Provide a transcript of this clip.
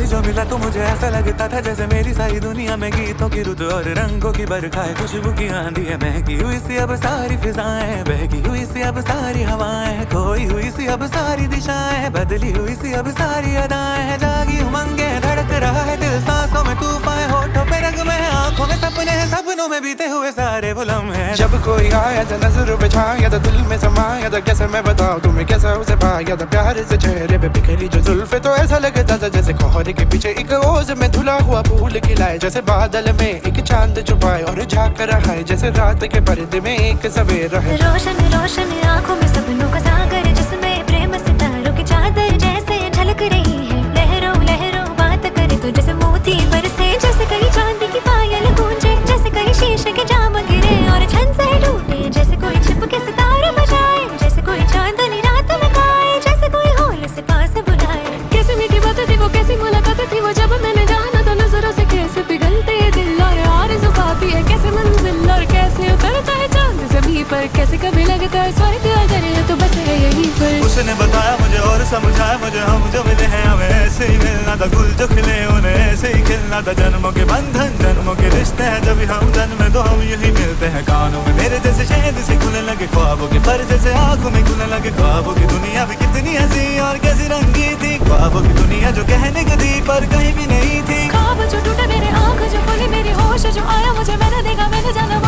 जो मिला तो मुझे ऐसा लगता था जैसे मेरी सारी दुनिया में गीतों की रुत और रंगों की बरखा है, खुशबू की आंधी है, महकी हुई सी अब सारी फिजाएं, बहकी हुई सी अब सारी हवाएं, खोई हुई सी अब सारी दिशाएं, बदली हुई सी अब सारी अदाएं, जागी उमंगे धड़क रहा है दिल, सांसों में तूफान, होठों पे नगमे हैं, आंखों में सपने हैं, सपनों में बीते हुए सारे वो लम्हे हैं। जब कोई आया था नजर पे छाया था, दिल में समाया था, कैसे मैं बताऊं तुम्हें कैसा उसे पाया था, प्यार से चेहरे पे बिखरी जो जुल्फे तो ऐसा लगता था जैसे कोहरे के पीछे एक ओस में धुला हुआ फूल खिलाए, जैसे बादल में एक चांद छुपाए और झांक रहा है, जैसे रात के पर्दे में एक सवेरा है। रोशन रोशन आंखों में सपनों का सागर, जिसमें प्रेम सितारों की चादर जैसे झलक रही है, लहरों लहरों बात करे तो जैसे मोती बरसे, जैसे कहीं चांदी की पायल गूंजे, जैसे कहीं शीशे के जाम गिरे और छन से टूटे, जैसे कोई छिप के सितारे बजाए, जैसे कोई चांदनी रात में गाए, जैसे कोई होल से पास बुलाए। कैसी मीठी बात थी वो, कैसी मुलाकात थी वो, जब मैंने जाना तो नजरों से कैसे पिघलते ये दिल और आरज़ू पाती है कैसे मंजिल, और कैसे उतरता है चांद ज़मीं पर, कैसे कभी लगता है स्वर्ग अगर है तो बस है यहीं पर। उसने बताया मुझे और समझाया मुझे, हम जो मिले हैं हमें ऐसे ही मिलना था, गुल जो खिले उन्हें ऐसे ही खिलना था, जन्मों के बंधन जन्मों के रिश्ते हैं, जब हम जन्मे तो हम यही मिलते हैं। कानों में मेरे जैसे शहद से खुलने लगे ख्वाबों के पर, जैसे आंखों में खुलने लगे ख्वाबों की दुनिया भी कितनी हंसी और कैसी रंगी थी, ख्वाबों की दुनिया जो कहने की थी पर कहीं भी नहीं थी। ख्वाब जो टूटे मेरे, आँख जो खुली मेरी, होश जो आया मुझे, मैंने देखा मैंने जाना